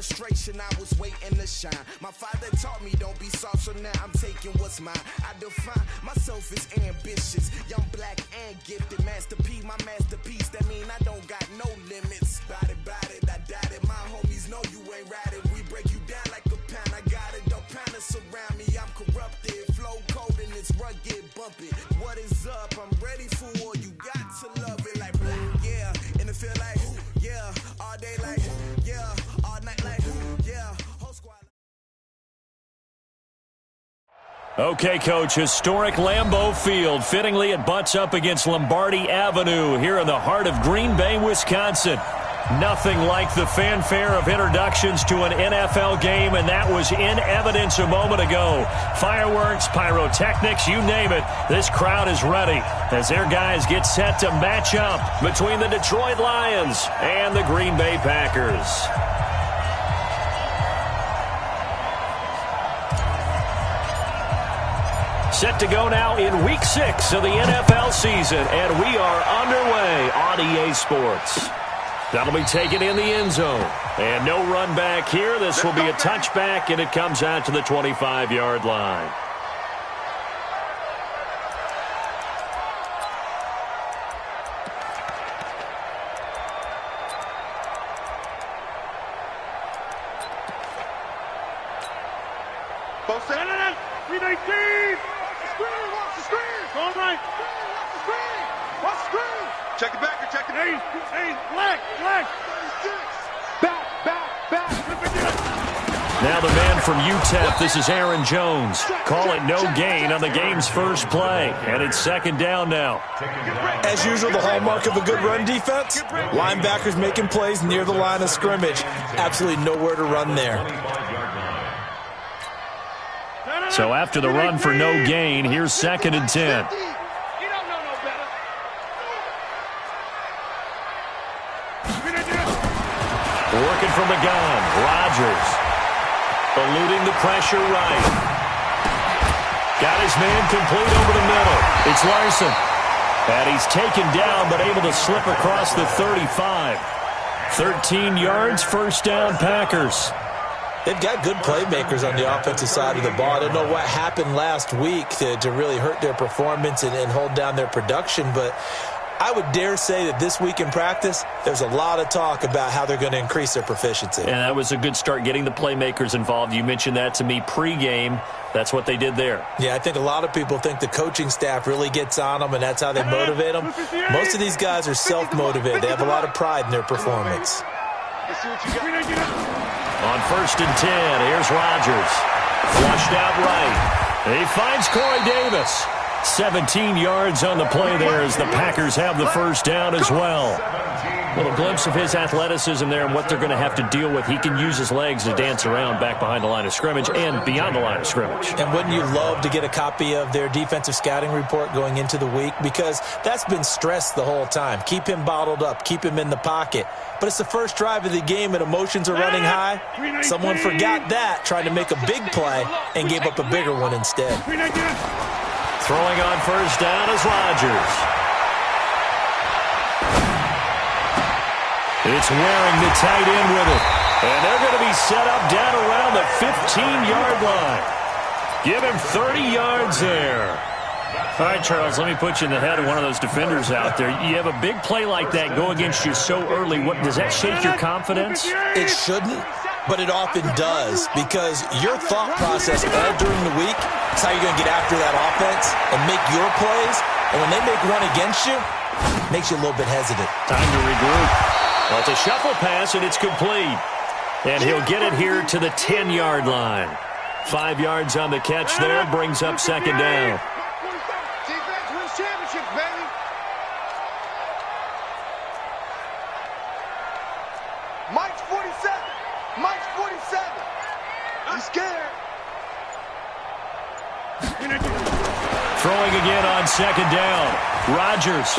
frustration, I was waiting to shine. My father taught me don't be soft, so now I'm taking what's mine. I define myself as ambitious, young, black, and gifted. Master P, my masterpiece, that mean I don't got no limits. Bout it, I doubt it. My homies know you ain't ratted. We break you down like a pound. I got it, don't panic surround me. I'm corrupted, flow cold and it's rugged, bumpy. What is up? I'm ready for war. You got to love it like black, yeah. And it feel like, yeah. All day like, yeah. All night like, yeah. Whole squad. Okay, Coach, historic Lambeau Field. Fittingly, it butts up against Lombardi Avenue here in the heart of Green Bay, Wisconsin. Nothing like the fanfare of introductions to an NFL game, and that was in evidence a moment ago. Fireworks, pyrotechnics, you name it. This crowd is ready as their guys get set to match up between the Detroit Lions and the Green Bay Packers. Set to go now in Week 6 of the NFL season, and we are underway on EA Sports. That'll be taken in the end zone. And no run back here. This will be a touchback, and it comes out to the 25-yard line. Both set it. 319. Watch the screen. Going right. Watch the screen. Watch the screen. Check it back. Check it. Hey, leg. Back. Now the man from UTEP, this is Aaron Jones. Call it no gain on the game's first play. And it's second down now. As usual, the hallmark of a good run defense, linebackers making plays near the line of scrimmage. Absolutely nowhere to run there. So after the run for no gain, here's 2nd and 10. Working from the gun, Rodgers. Eluding the pressure right. Got his man complete over the middle. It's Larson. And he's taken down, but able to slip across the 35. 13 yards, first down, Packers. They've got good playmakers on the offensive side of the ball. I don't know what happened last week to really hurt their performance and hold down their production, but I would dare say that this week in practice, there's a lot of talk about how they're going to increase their proficiency. And that was a good start, getting the playmakers involved. You mentioned that to me pregame. That's what they did there. Yeah, I think a lot of people think the coaching staff really gets on them, and that's how they motivate them. Most of these guys are self-motivated. They have a lot of pride in their performance. On 1st and 10, here's Rodgers. Flushed out right. He finds Corey Davis. 17 yards on the play there as the Packers have the first down as well. A little glimpse of his athleticism there and what they're going to have to deal with. He can use his legs to dance around back behind the line of scrimmage and beyond the line of scrimmage. And wouldn't you love to get a copy of their defensive scouting report going into the week? Because that's been stressed the whole time. Keep him bottled up. Keep him in the pocket. But it's the first drive of the game and emotions are running high. Someone forgot that, trying to make a big play and gave up a bigger one instead. Throwing on first down is Rodgers. It's wearing the tight end with it. And they're going to be set up down around the 15-yard line. Give him 30 yards there. All right, Charles, let me put you in the head of one of those defenders out there. You have a big play like that go against you so early. What does that shake your confidence? It shouldn't, but it often does, because your thought process all during the week is how you're going to get after that offense and make your plays. And when they make one against you, it makes you a little bit hesitant. Time to regroup. Well, it's a shuffle pass, and it's complete. And he'll get it here to the 10-yard line. 5 yards on the catch there, brings up second down. Defense wins championships, baby. Mike's 47. Mike's 47. He's scared. Throwing again on second down. Rodgers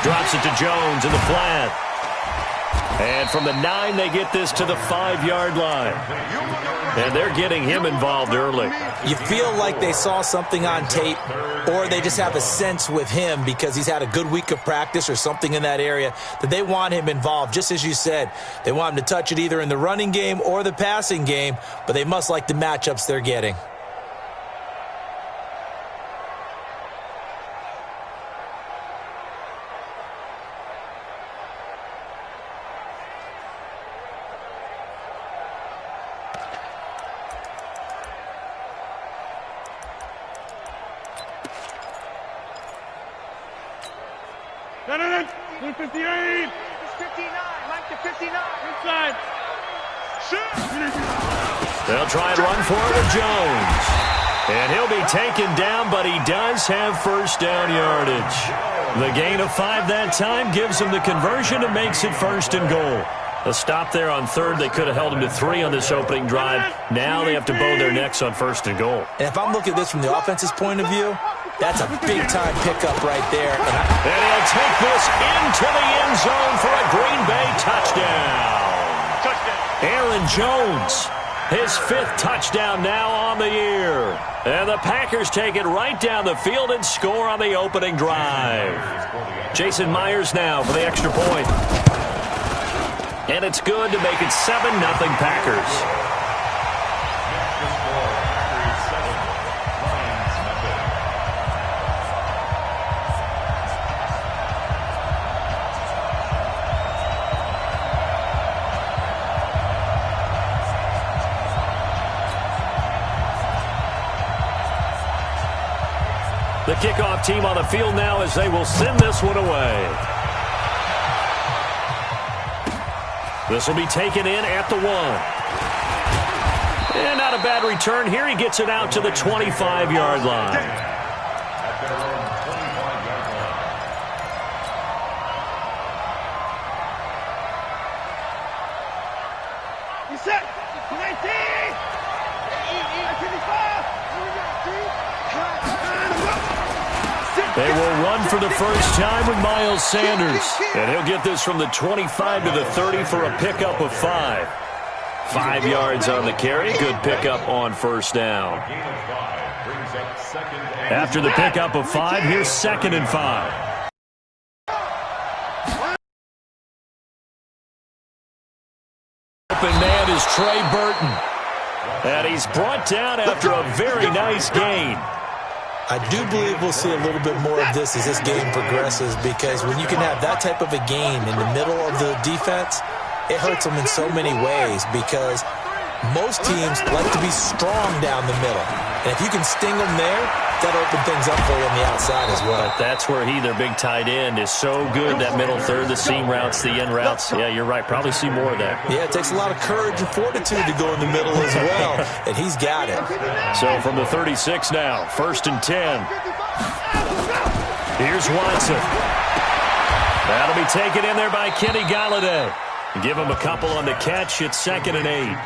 drops it to Jones in the flat. And from the 9, they get this to the 5-yard line. And they're getting him involved early. You feel like they saw something on tape, or they just have a sense with him because he's had a good week of practice or something in that area that they want him involved. Just as you said, they want him to touch it either in the running game or the passing game, but they must like the matchups they're getting. No. 58. 59. Like the 59. Inside. Shoot. They'll try and run for it with Jones. And he'll be taken down, but he does have first down yardage. The gain of 5 that time gives him the conversion and makes it 1st and goal. A stop there on 3rd. They could have held him to 3 on this opening drive. Now they have to bow their necks on 1st and goal. And if I'm looking at this from the offense's point of view, that's a big-time pickup right there. And he'll take this into the end zone for a Green Bay touchdown. Aaron Jones, his 5th touchdown now on the year. And the Packers take it right down the field and score on the opening drive. Jason Myers now for the extra point. And it's good to make it 7-0 Packers. The kickoff team on the field now as they will send this one away. This will be taken in at the 1. And not a bad return here. He gets it out to the 25-yard line. They will run for the first time with Miles Sanders. And he'll get this from the 25 to the 30 for a pickup of 5. 5 yards on the carry. Good pickup on first down. After the pickup of 5, here's 2nd and 5. Open man is Trey Burton. And he's brought down after a very nice gain. I do believe we'll see a little bit more of this as this game progresses, because when you can have that type of a gain in the middle of the defense, it hurts them in so many ways, because most teams like to be strong down the middle. And if you can sting them there, that'll open things up for you on the outside as well. But that's where their big tight end, is so good, that middle third, the seam routes, the end routes. Yeah, you're right. Probably see more of that. Yeah, it takes a lot of courage and fortitude to go in the middle as well, and he's got it. So from the 36 now, 1st and 10. Here's Watson. That'll be taken in there by Kenny Golladay. Give him a couple on the catch. It's 2nd and 8.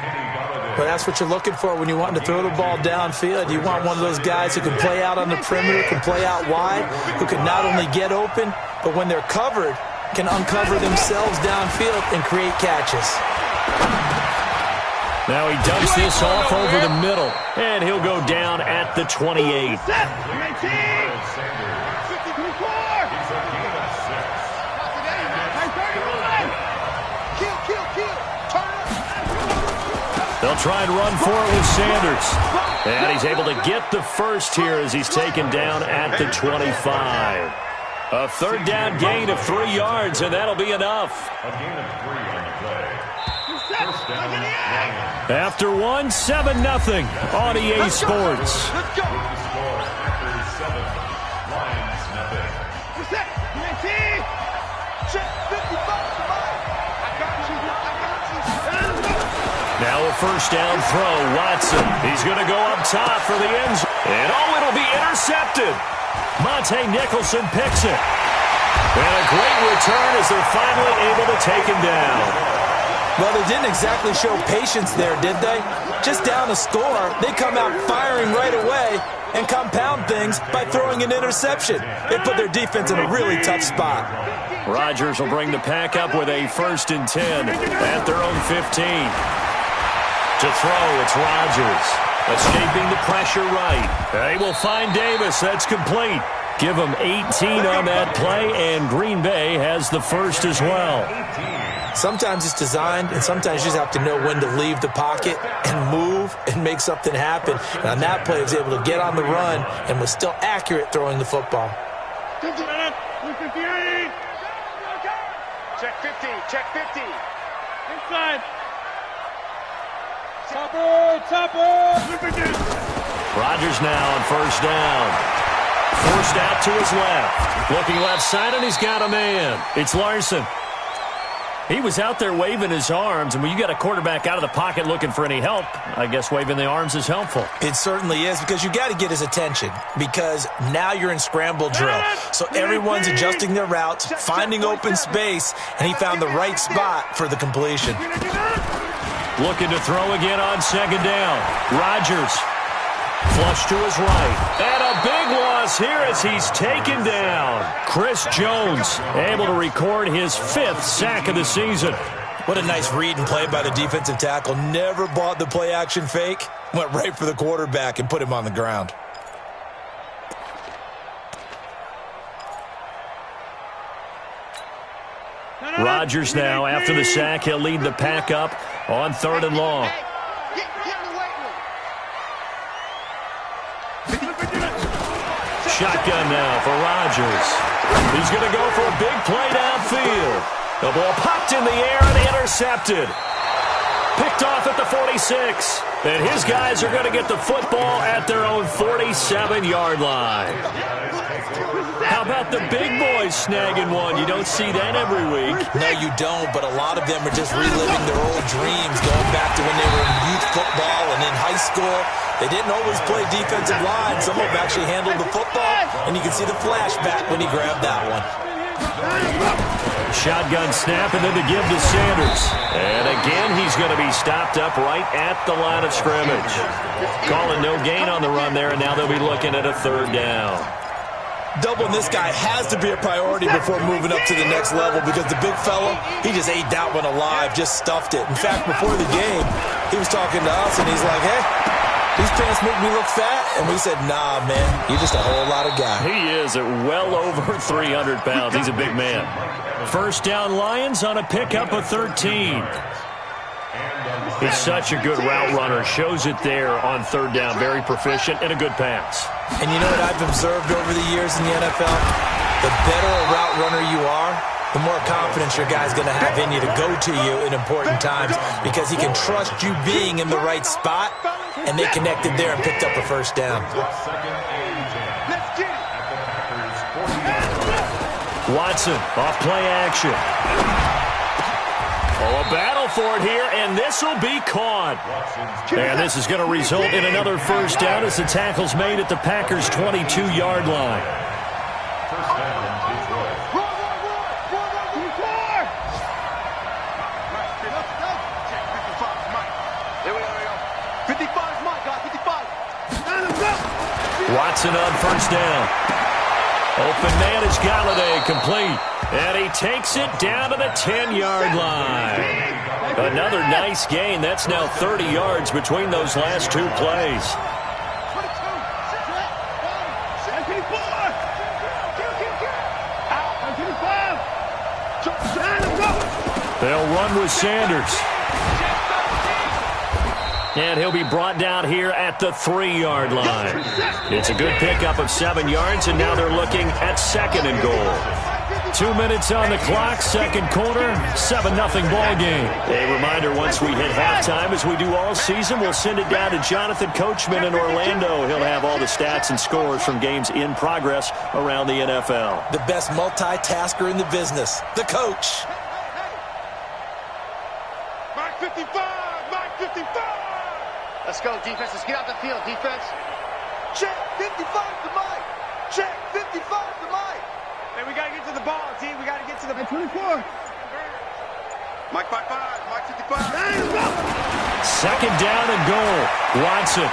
But that's what you're looking for when you want to throw the ball downfield. You want one of those guys who can play out on the perimeter, can play out wide, who can not only get open, but when they're covered, can uncover themselves downfield and create catches. Now he dumps this off over the middle, and he'll go down at the 28. They'll try and run for it with Sanders. And he's able to get the first here as he's taken down at the 25. A 3rd down gain of 3 yards, and that'll be enough. A gain of 3 on the play. After 1, 7-0 on EA Sports. Let's go. Now a first down throw, Watson. He's going to go up top for the end zone. And it'll be intercepted. Monte Nicholson picks it. And a great return as they're finally able to take him down. Well, they didn't exactly show patience there, did they? Just down a score, they come out firing right away and compound things by throwing an interception. They put their defense in a really tough spot. Rodgers will bring the pack up with a 1st and 10 at their own 15. To throw, it's Rodgers. Escaping the pressure right. They will find Davis. That's complete. Give them 18 on that play, and Green Bay has the first as well. Sometimes it's designed, and sometimes you just have to know when to leave the pocket and move and make something happen. And on that play, he was able to get on the run and was still accurate throwing the football. Check 50. Check 50. Inside. Rodgers now on 1st down. Forced out to his left. Looking left side, and he's got a man. It's Larson. He was out there waving his arms, and when you got a quarterback out of the pocket looking for any help, I guess waving the arms is helpful. It certainly is, because you got to get his attention, because now you're in scramble drill. So everyone's adjusting their routes, finding open space, and he found the right spot for the completion. Looking to throw again on 2nd down. Rodgers. Flush to his right. And a big loss here as he's taken down. Chris Jones able to record his 5th sack of the season. What a nice read and play by the defensive tackle. Never bought the play-action fake. Went right for the quarterback and put him on the ground. Rodgers now, after the sack, he'll lead the pack up on 3rd and long. Shotgun now for Rodgers. He's going to go for a big play downfield. The ball popped in the air and intercepted. Picked off at the 46. And his guys are going to get the football at their own 47-yard line. How about the big boys snagging one? You don't see that every week. No, you don't, but a lot of them are just reliving their old dreams, going back to when they were in youth football and in high school. They didn't always play defensive line. Some of them actually handled the football, and you can see the flashback when he grabbed that one. Shotgun snap, and then to give to Sanders. And again, he's going to be stopped up right at the line of scrimmage. Calling no gain on the run there, and now they'll be looking at a 3rd down. Doubling this guy has to be a priority before moving up to the next level, because the big fella, he just ate that one alive, just stuffed it. In fact, before the game, he was talking to us, and he's like, hey, these pants make me look fat. And we said, nah, man, you're just a whole lot of guy. He is at well over 300 pounds. He's a big man. 1st down Lions on a pickup of 13. He's such a good route runner. Shows it there on 3rd down. Very proficient and a good pass. And you know what I've observed over the years in the NFL? The better a route runner you are, the more confidence your guy's going to have in you to go to you in important times, because he can trust you being in the right spot, and they connected there and picked up a 1st down. Watson off play action. Oh, a battle for it here, and this will be caught. And this is going to result in another 1st down as the tackle's made at the Packers' 22-yard line. Watson on 1st down. Open man is Galladay, complete. And he takes it down to the 10-yard line. Another nice gain. That's now 30 yards between those last 2 plays. They'll run with Sanders. And he'll be brought down here at the 3-yard line. It's a good pickup of 7 yards, and now they're looking at 2nd and goal. 2 minutes on the clock, 2nd quarter, 7-0 ball game. A reminder, once we hit halftime, as we do all season, we'll send it down to Jonathan Coachman in Orlando. He'll have all the stats and scores from games in progress around the NFL. The best multitasker in the business, the coach. Mark 55! Mark 55! Let's go, defense. Let's get out the field, defense. Check 55 to Mike. Check 55 to Mike. Hey, we got to get to the ball, team. We got to get to the 24. Mike 55. Mike 55. 2nd down and goal. Watson.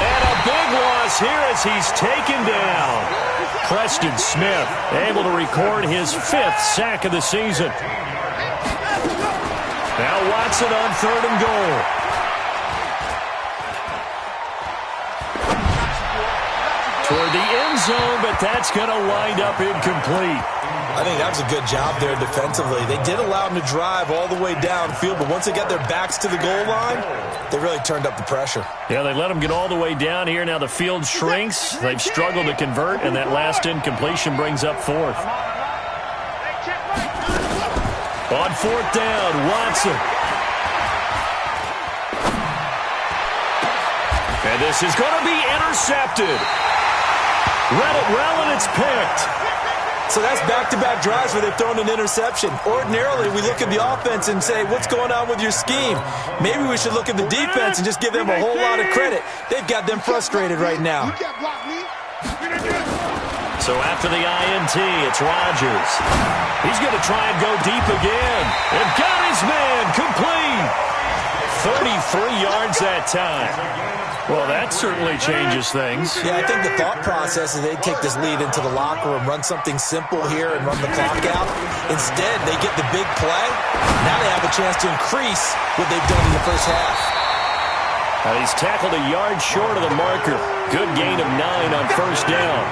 And a big loss here as he's taken down. Preston Smith able to record his 5th sack of the season. Now Watson on 3rd and goal. Toward the end zone, but that's going to wind up incomplete. I think that was a good job there defensively. They did allow them to drive all the way downfield, but once they got their backs to the goal line, they really turned up the pressure. Yeah, they let them get all the way down here. Now the field shrinks. They've struggled to convert, and that last incompletion brings up 4th. On 4th down, Watson. And this is going to be intercepted. Read it well, and it's picked. So that's back-to-back drives where they've thrown an interception. Ordinarily, we look at the offense and say, what's going on with your scheme? Maybe we should look at the defense and just give them a whole lot of credit. They've got them frustrated right now. So after the INT, it's Rodgers. He's going to try and go deep again. And got his man complete. 33 yards that time. Well, that certainly changes things. Yeah, I think the thought process is they take this lead into the locker room, run something simple here, and run the clock out. Instead, they get the big play. Now they have a chance to increase what they've done in the first half. He's tackled a yard short of the marker. Good gain of 9 on 1st down.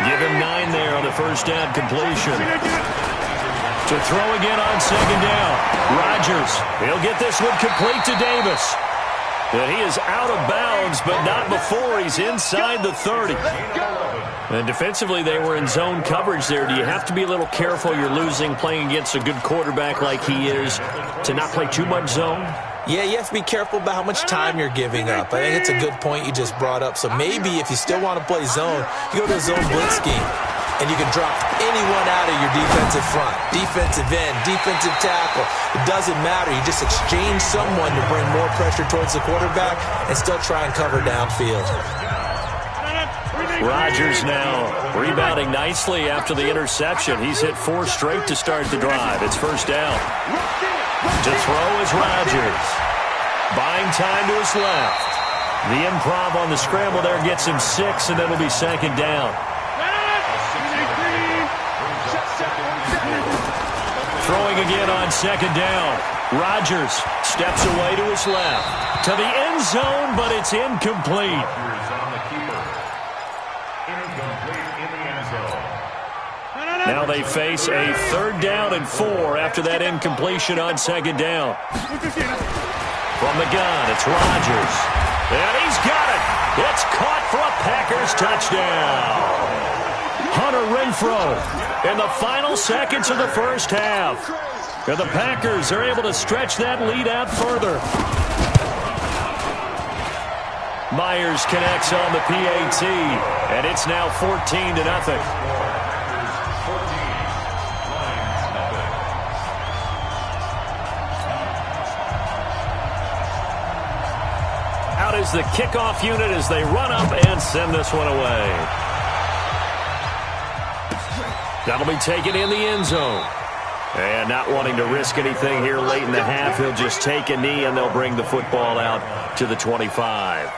Give him 9 there on the 1st down completion. To throw again on 2nd down. Rodgers, he'll get this one complete to Davis. And he is out of bounds, but not before he's inside the 30. And defensively, they were in zone coverage there. Do you have to be a little careful? You're losing, playing against a good quarterback like he is, to not play too much zone? Yeah, you have to be careful about how much time you're giving up. I think it's a good point you just brought up. So maybe if you still want to play zone, you go to a zone blitz scheme. And you can drop anyone out of your defensive front, defensive end, defensive tackle. It doesn't matter. You just exchange someone to bring more pressure towards the quarterback and still try and cover downfield. Rodgers now rebounding nicely after the interception. He's hit 4 straight to start the drive. It's 1st down. To throw is Rodgers. Buying time to his left. The improv on the scramble there gets him 6, and then it'll be 2nd down. Throwing again on 2nd down. Rodgers steps away to his left. To the end zone, but it's incomplete. Now they face a 3rd down and 4 after that incompletion on 2nd down. From the gun, it's Rodgers. And he's got it. It's caught for a Packers touchdown. Hunter Renfrow in the final seconds of the 1st half. And the Packers are able to stretch that lead out further. Myers connects on the PAT, and it's now 14-0. Out is the kickoff unit as they run up and send this one away. That'll be taken in the end zone. And not wanting to risk anything here late in the half, he'll just take a knee and they'll bring the football out to the 25.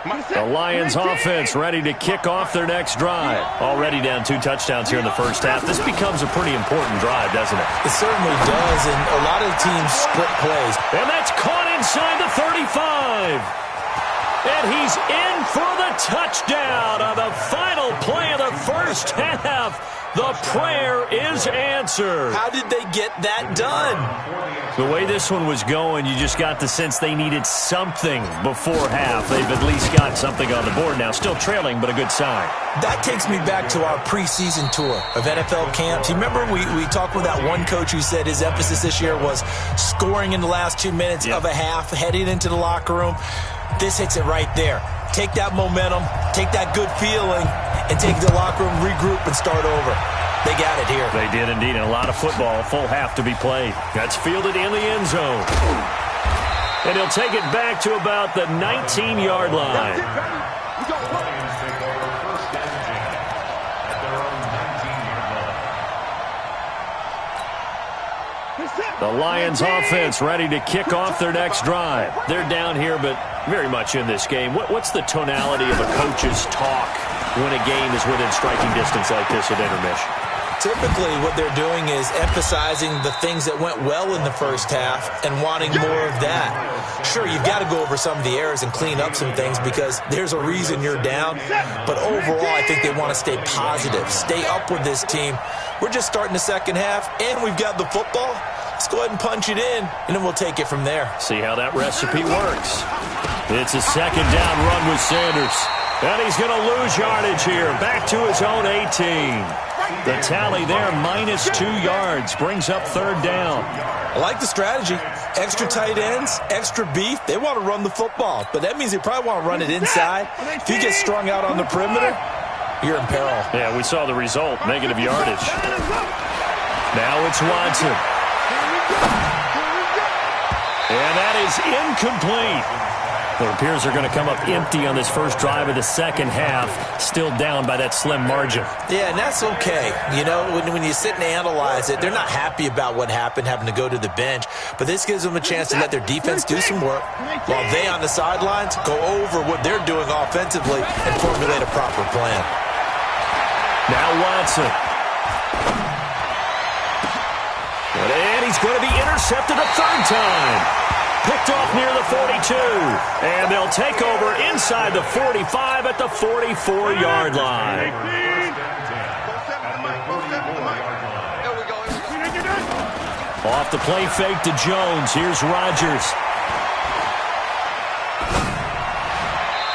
The Lions offense ready to kick off their next drive. Already down 2 touchdowns here in the first half. This becomes a pretty important drive, doesn't it? It certainly does, and a lot of teams split plays. And that's caught inside the 35. And he's in for the touchdown on the final play of the first half. The prayer is answered. How did they get that done? The way this one was going, you just got the sense they needed something before half. They've at least got something on the board now. Still trailing, but a good sign. That takes me back to our preseason tour of NFL camps. You remember we talked with that one coach who said his emphasis this year was scoring in the last 2 minutes of a half, heading into the locker room. This hits it right there. Take that momentum, take that good feeling, and take the locker room, regroup, and start over. They got it here. They did indeed, and a lot of football, full half to be played. That's fielded in the end zone. And he'll take it back to about the 19-yard line. The Lions offense ready to kick off their next drive. They're down here, but very much in this game. What's the tonality of a coach's talk when a game is within striking distance like this at intermission? Typically, what they're doing is emphasizing the things that went well in the first half and wanting more of that. Sure, you've got to go over some of the errors and clean up some things because there's a reason you're down. But overall, I think they want to stay positive, stay up with this team. We're just starting the second half, and we've got the football. Let's go ahead and punch it in, and then we'll take it from there. See how that recipe works. It's a second down run with Sanders. And he's going to lose yardage here. Back to his own 18. The tally there, -2 yards, brings up third down. I like the strategy. Extra tight ends, extra beef. They want to run the football, but that means they probably want to run it inside. If you get strung out on the perimeter, you're in peril. Yeah, we saw the result, negative yardage. Now it's Watson. And that is incomplete. It appears they're going to come up empty on this first drive of the second half, still down by that slim margin. Yeah, and that's okay. You know, when you sit and analyze it, they're not happy about what happened, having to go to the bench. But this gives them a chance to let their defense do some work while they on the sidelines go over what they're doing offensively and formulate a proper plan. Now Watson. And he's going to be intercepted a third time. Picked off near the 42. And they'll take over inside the 45 at the 44-yard line. Off the play fake to Jones. Here's Rodgers.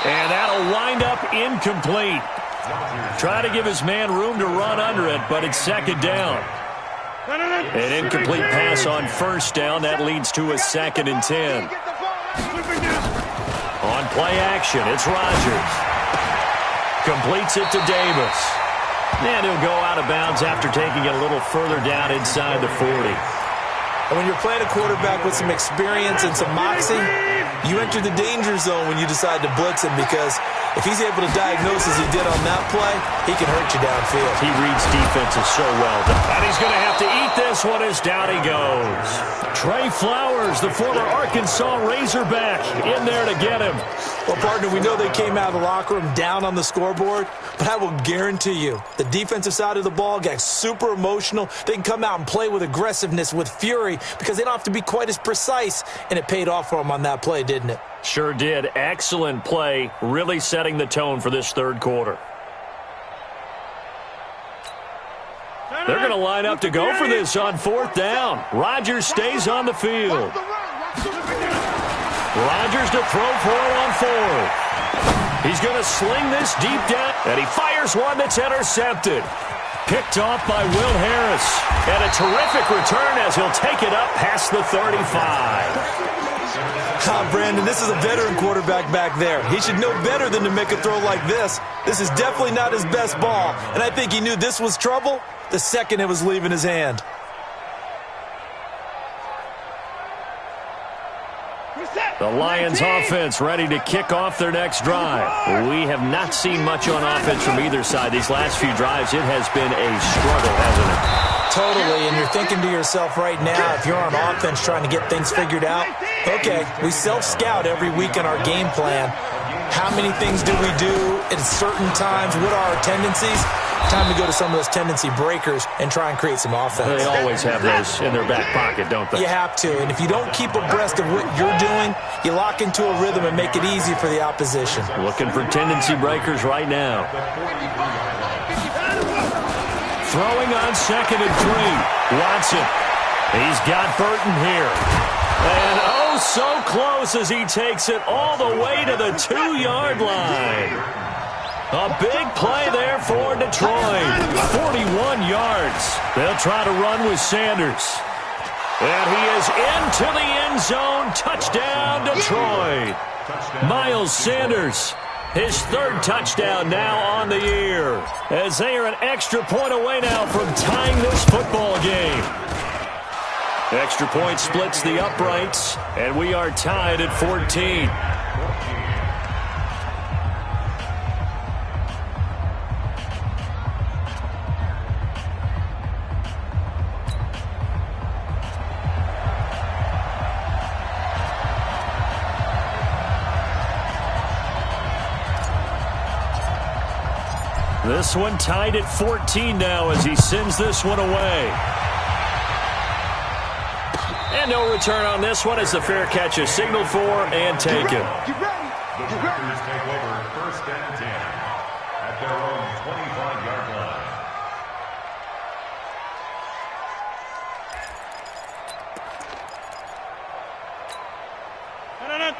And that'll wind up incomplete. Try to give his man room to run under it, but it's second down. An incomplete pass on first down. That leads to a 2nd and 10. On play action, it's Rodgers. Completes it to Davis. And he'll go out of bounds after taking it a little further down inside the 40. And when you're playing a quarterback with some experience and some moxie, you enter the danger zone when you decide to blitz him because if he's able to diagnose as he did on that play, he can hurt you downfield. He reads defenses so well. And he's going to have to eat this one as down he goes. Trey Flowers, the former Arkansas Razorback, in there to get him. Well, partner, we know they came out of the locker room down on the scoreboard, but I will guarantee you the defensive side of the ball got super emotional. They can come out and play with aggressiveness, with fury, because they don't have to be quite as precise, and it paid off for them on that play, didn't it? Sure did. Excellent play, really setting the tone for this third quarter. They're going to line up to go for this on fourth down. Rodgers stays on the field. Rodgers to throw for it on fourth. He's going to sling this deep down, and he fires one that's intercepted. Picked off by Will Harris. And a terrific return as he'll take it up past the 35. Brandon, this is a veteran quarterback back there. He should know better than to make a throw like this. This is definitely not his best ball, and I think he knew this was trouble the second it was leaving his hand. The Lions offense ready to kick off their next drive. We have not seen much on offense from either side. These last few drives, it has been a struggle, hasn't it? Totally, and you're thinking to yourself right now, if you're on offense trying to get things figured out, okay, we self-scout every week in our game plan. How many things do we do at certain times? What are our tendencies? Time to go to some of those tendency breakers and try and create some offense. They always have those in their back pocket, don't they? You have to, and if you don't keep abreast of what you're doing, you lock into a rhythm and make it easy for the opposition. Looking for tendency breakers right now. Throwing on 2nd and 3. Watson. He's got Burton here. And oh, so close as he takes it all the way to the 2-yard line. A big play there for Detroit. 41 yards. They'll try to run with Sanders. And he is into the end zone. Touchdown, Detroit. Miles Sanders. His third touchdown now on the year, as they are an extra point away now from tying this football game. Extra point splits the uprights, and we are tied at 14. This one tied at 14 now as he sends this one away. And no return on this one as the fair catch is signaled for and taken. Get ready. The Packers take over 1st and 10 at their own 25-yard line.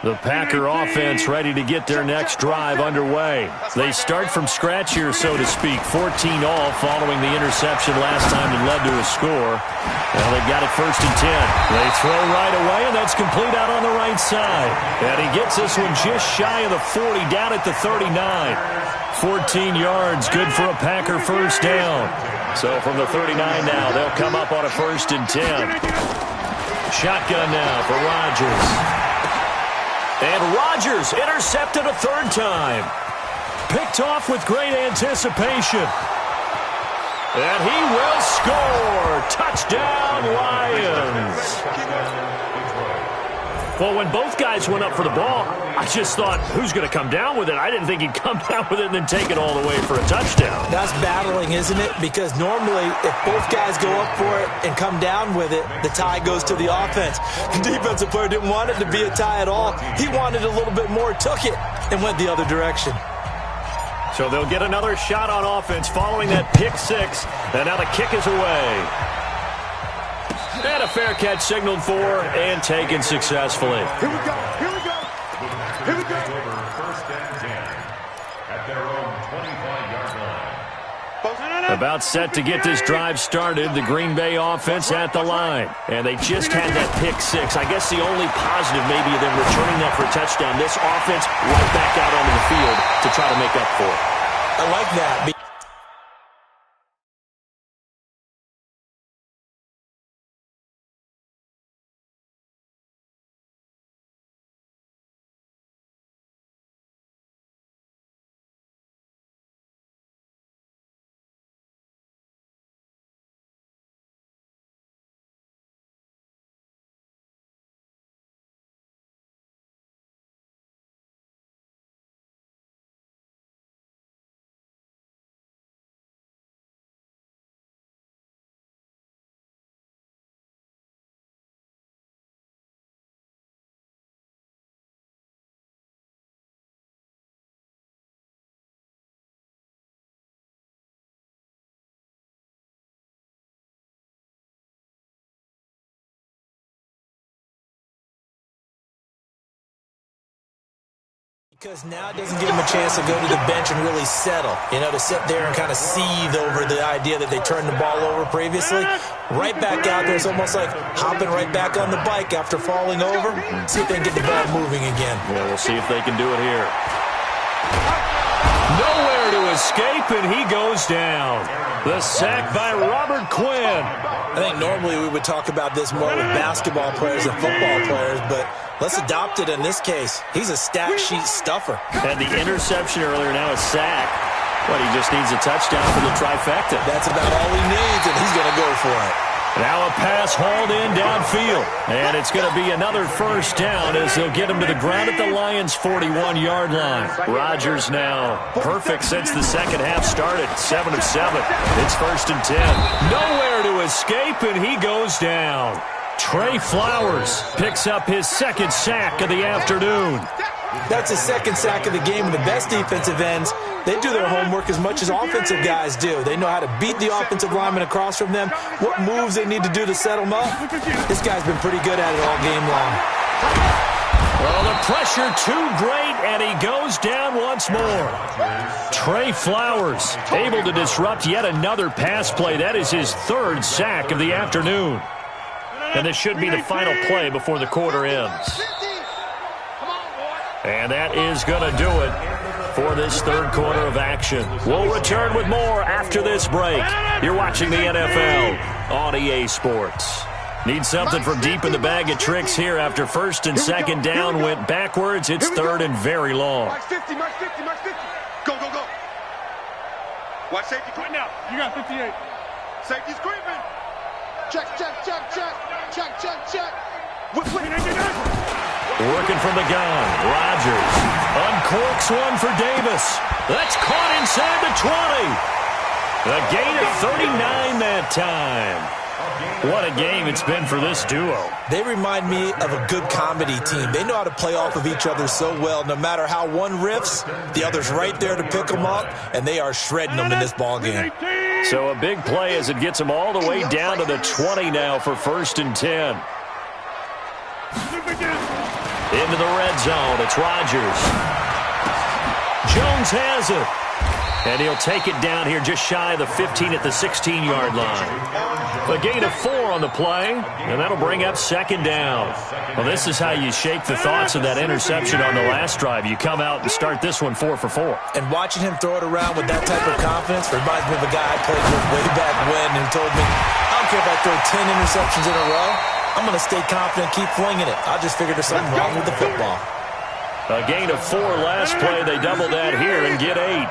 The Packer offense ready to get their next drive underway. They start from scratch here, so to speak. 14 all following the interception last time that led to a score. Well, they've got it 1st and 10. They throw right away, and that's complete out on the right side. And he gets this one just shy of the 40, down at the 39. 14 yards, good for a Packer first down. So from the 39 now, they'll come up on a 1st and 10. Shotgun now for Rodgers. And Rodgers intercepted a 3rd time. Picked off with great anticipation. And he will score. Touchdown, Lions. Well, when both guys went up for the ball, I just thought, who's going to come down with it? I didn't think he'd come down with it and then take it all the way for a touchdown. That's battling, isn't it? Because normally, if both guys go up for it and come down with it, the tie goes to the offense. The defensive player didn't want it to be a tie at all. He wanted a little bit more, took it, and went the other direction. So they'll get another shot on offense following that pick 6. And now the kick is away. And a fair catch signaled for and taken successfully. Here we go. Here we go. Here we go. Over 1st and 10 at their own 25-yard line. About set to get this drive started, the Green Bay offense at the line. And they just had that pick 6. I guess the only positive maybe of them returning that for a touchdown. This offense right back out onto the field to try to make up for it. I like that. Because now it doesn't give him a chance to go to the bench and really settle, to sit there and kind of seethe over the idea that they turned the ball over previously. Right back out there. It's almost like hopping right back on the bike after falling over. See if they can get the ball moving again. Yeah, we'll see if they can do it here. Nowhere to escape, and he goes down. The sack by Robert Quinn. I think normally we would talk about this more with basketball players and football players, but let's adopt it in this case. He's a stat sheet stuffer. Had the interception earlier, now a sack. But he just needs a touchdown for the trifecta. That's about all he needs, and he's going to go for it. Now a pass hauled in downfield. And it's going to be another first down as they'll get him to the ground at the Lions' 41-yard line. Rodgers now perfect since the second half started. 7 of 7. It's 1st and 10. Nowhere to escape, and he goes down. Trey Flowers picks up his 2nd sack of the afternoon. That's his 2nd sack of the game, and the best defensive ends, they do their homework as much as offensive guys do. They know how to beat the offensive lineman across from them, what moves they need to do to set them up. This guy's been pretty good at it all game long. Well, the pressure too great, and he goes down once more. Trey Flowers able to disrupt yet another pass play. That is his 3rd sack of the afternoon. And this should be the final play before the quarter ends. And that is going to do it for this 3rd quarter of action. We'll return with more after this break. You're watching the NFL on EA Sports. Need something from deep in the bag of tricks here after 1st and 2nd down went backwards. It's 3rd and very long. March 50, March 50, March 50. Go, go, go. Watch safety right now. You got 58. Safety's creeping. Check, check, check, check. Check, check, check. Wait. Working from the gun. Rodgers uncorks one for Davis. That's caught inside the 20. A gain of 39 that time. What a game it's been for this duo. They remind me of a good comedy team. They know how to play off of each other so well. No matter how one riffs, the other's right there to pick them up, and they are shredding them in this ballgame. So a big play as it gets them all the way down to the 20 now for 1st and 10. Into the red zone. It's Rodgers. Jones has it. And he'll take it down here just shy of the 15 at the 16-yard line. A gain of 4 on the play, and that'll bring up 2nd down. Well, this is how you shake the thoughts of that interception on the last drive. You come out and start this one 4 for 4. And watching him throw it around with that type of confidence reminds me of a guy I played with way back when who told me, I don't care if I throw 10 interceptions in a row, I'm going to stay confident, keep flinging it. I just figured there's something wrong with the football. A gain of 4 last play. They double that here and get 8.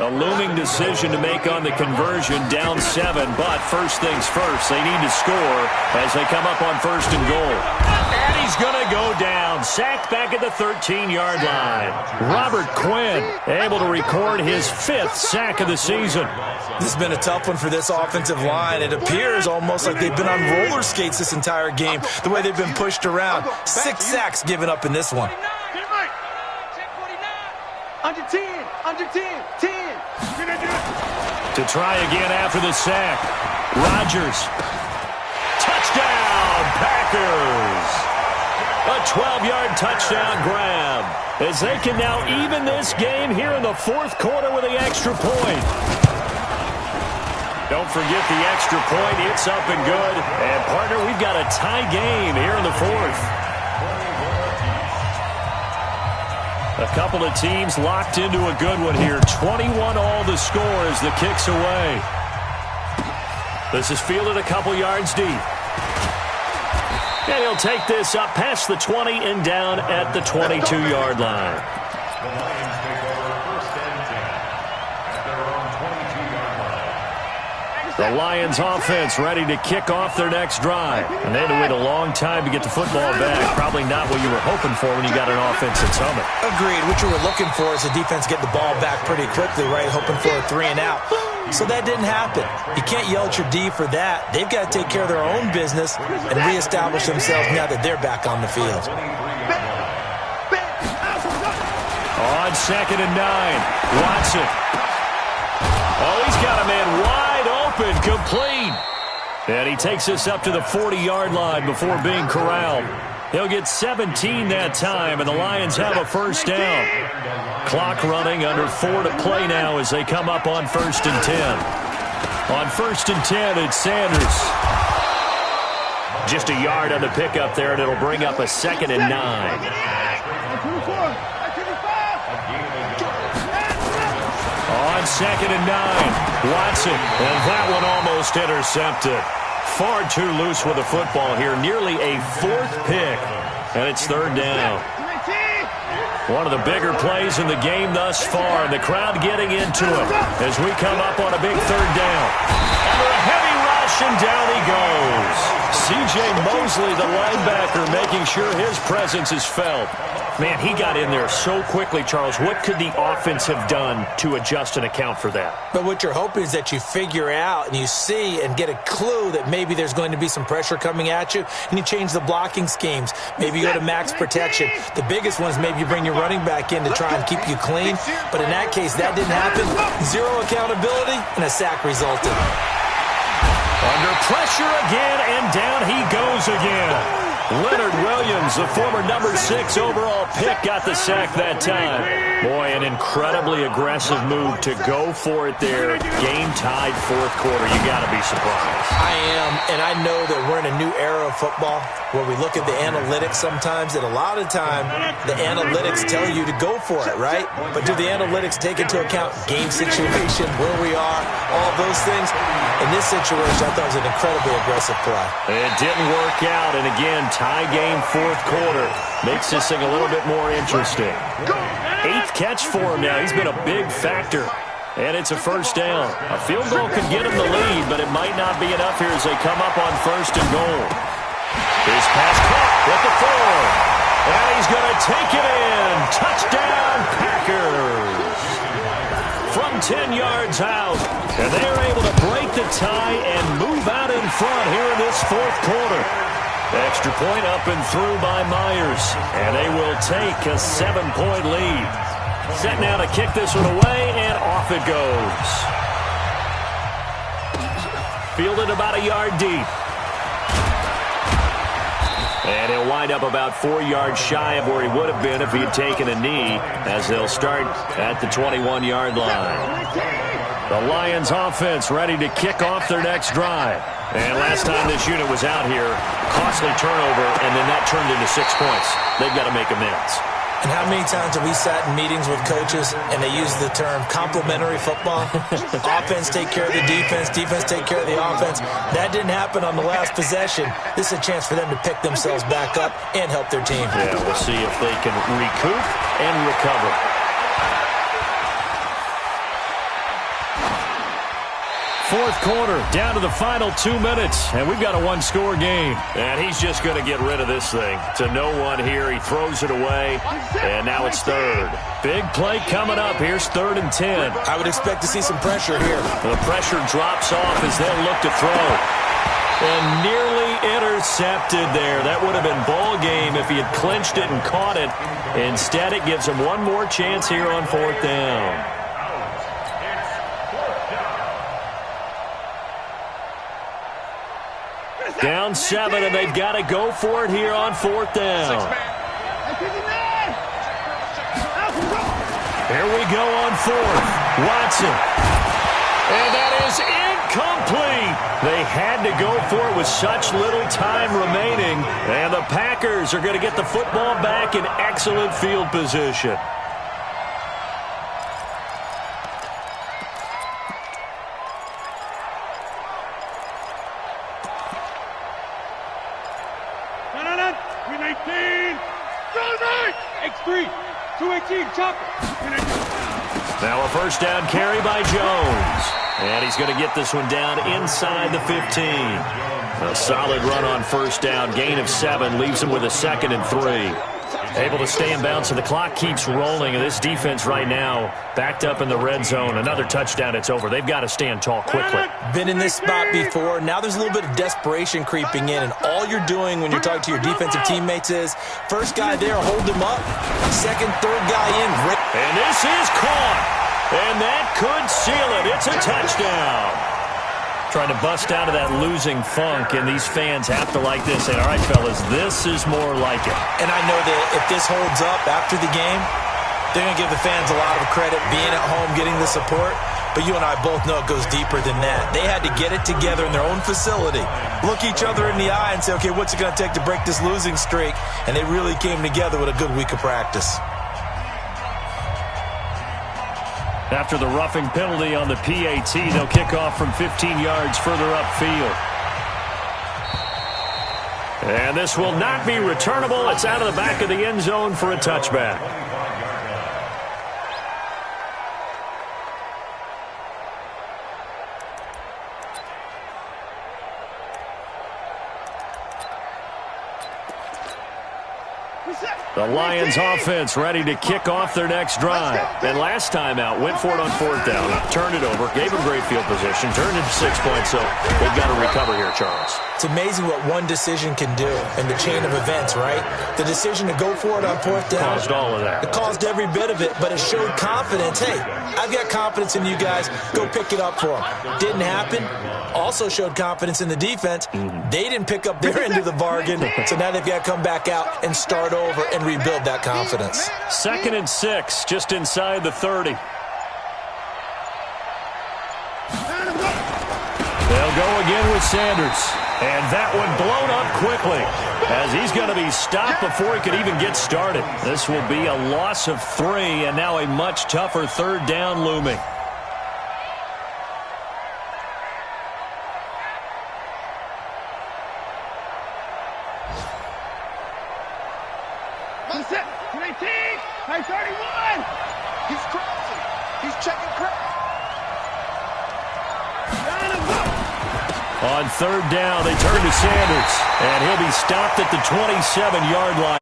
A looming decision to make on the conversion, down 7, but first things first, they need to score as they come up on 1st and goal. And he's going to go down, sacked back at the 13-yard line. Robert Quinn able to record his 5th sack of the season. This has been a tough one for this offensive line. It appears almost like they've been on roller skates this entire game, the way they've been pushed around. 6 sacks given up in this one. Under 10, under 10, 10. To try again after the sack. Rodgers. Touchdown, Packers. A 12-yard touchdown grab as they can now even this game here in the 4th quarter with the extra point. Don't forget the extra point. It's up and good. And, partner, we've got a tie game here in the 4th. A couple of teams locked into a good one here. 21 all the score as the kick's away. This is fielded a couple yards deep. And he'll take this up past the 20 and down at the 22-yard line. The Lions offense ready to kick off their next drive. And they had to wait a long time to get the football back. Probably not what you were hoping for when you got an offense at Summit. Agreed. What you were looking for is the defense get the ball back pretty quickly, right? Hoping for a 3 and out. So that didn't happen. You can't yell at your D for that. They've got to take care of their own business and reestablish themselves now that they're back on the field. On 2nd and 9, Watson. Oh, he's got a man wide open, complete. And he takes this up to the 40-yard line before being corralled. He'll get 17 that time, and the Lions have a 1st down. Clock running, under 4 to play now as they come up on 1st and 10. On 1st and 10, it's Sanders. Just a yard on the pickup there, and it'll bring up a 2nd and 9. On 2nd and 9, Watson, and that one almost intercepted. Far too loose with the football here, nearly a 4th pick, and it's 3rd down. One of the bigger plays in the game thus far, and the crowd getting into it as we come up on a big 3rd down. Under a heavy rush, and down he goes. C.J. Mosley, the linebacker, making sure his presence is felt. Man, he got in there so quickly, Charles. What could the offense have done to adjust and account for that? But what you're hoping is that you figure out and you see and get a clue that maybe there's going to be some pressure coming at you, and you change the blocking schemes. Maybe you go to max protection. The biggest one is maybe you bring your running back in to try and keep you clean. But in that case, that didn't happen. 0 accountability, and a sack resulted. Under pressure again, and down he goes again. Leonard Williams, the former number 6 overall pick, got the sack that time. Boy, an incredibly aggressive move to go for it there. Game-tied 4th quarter. You got to be surprised. I am, and I know that we're in a new era of football where we look at the analytics sometimes, and a lot of the time the analytics tell you to go for it, right? But do the analytics take into account game situation, where we are, all those things? In this situation, I thought it was an incredibly aggressive play. It didn't work out, and again, tie game 4th quarter. Makes this thing a little bit more interesting. 8th catch for him now. He's been a big factor. And it's a 1st down. A field goal could get him the lead, but it might not be enough here as they come up on 1st and goal. His pass caught at the 4. And he's going to take it in. Touchdown, Packers. From 10 yards out. And they're able to break the tie and move out in front here in this fourth quarter. Extra point up and through by Myers. And they will take a 7-point lead. Set now to kick this one away, and off it goes. Fielded about a yard deep. And he'll wind up about 4 yards shy of where he would have been if he had taken a knee, as they'll start at the 21-yard line. The Lions offense ready to kick off their next drive. And last time this unit was out here, costly turnover, and then that turned into 6 points. They've got to make amends. And how many times have we sat in meetings with coaches and they use the term complementary football? Offense take care of the defense, defense take care of the offense. That didn't happen on the last possession. This is a chance for them to pick themselves back up and help their team. Yeah, we'll see if they can recoup and recover. Fourth quarter, down to the final 2 minutes, and we've got a one-score game. And he's just going to get rid of this thing. To no one here, he throws it away, and now it's third. Big play coming up. Here's 3rd and 10. I would expect to see some pressure here. The pressure drops off as they'll look to throw. And nearly intercepted there. That would have been ball game if he had clinched it and caught it. Instead, it gives him one more chance here on 4th down. Down 7, and they've got to go for it here on 4th down. Here we go on 4th. Watson. And that is incomplete. They had to go for it with such little time remaining. And the Packers are going to get the football back in excellent field position. X3, 218, chopper. Now a first down carry by Jones. And he's going to get this one down inside the 15. A solid run on first down. Gain of 7 leaves him with a 2nd and 3. Able to stay in bounds, so the clock keeps rolling. And this defense right now backed up in the red zone. Another touchdown, it's over. They've got to stand tall quickly. Been in this spot before. Now there's a little bit of desperation creeping in. And all you're doing when you're talking to your defensive teammates is, first guy there, hold him up. Second, third guy in. And this is caught. And that could seal it. It's a touchdown. Trying to bust out of that losing funk, and these fans have to like this. And all right, fellas, this is more like it. And I know that if this holds up after the game, they're going to give the fans a lot of credit being at home, getting the support. But you and I both know it goes deeper than that. They had to get it together in their own facility, look each other in the eye and say, okay, what's it going to take to break this losing streak? And they really came together with a good week of practice. After the roughing penalty on the PAT, they'll kick off from 15 yards further upfield. And this will not be returnable. It's out of the back of the end zone for a touchback. The Lions offense ready to kick off their next drive. And last time out, went for it on 4th down, turned it over, gave them great field position, turned into 6 points, so they've got to recover here, Charles. It's amazing what one decision can do in the chain of events, right? The decision to go for it on 4th down. Caused all of that. It caused every bit of it, but it showed confidence. Hey, I've got confidence in you guys. Go pick it up for them. Didn't happen. Also showed confidence in the defense. They didn't pick up their end of the bargain, so now they've got to come back out and start over and rebuild that confidence. 2nd and 6, just inside the 30. They'll go again with Sanders. And that one blown up quickly as he's going to be stopped before he could even get started. This will be a loss of 3, and now a much tougher 3rd down looming. High 31. He's crossing. He's checking crowd. On 3rd down, they turn to Sanders, and he'll be stopped at the 27-yard line.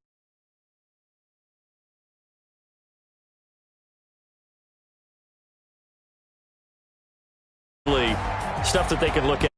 stuff that they could look at.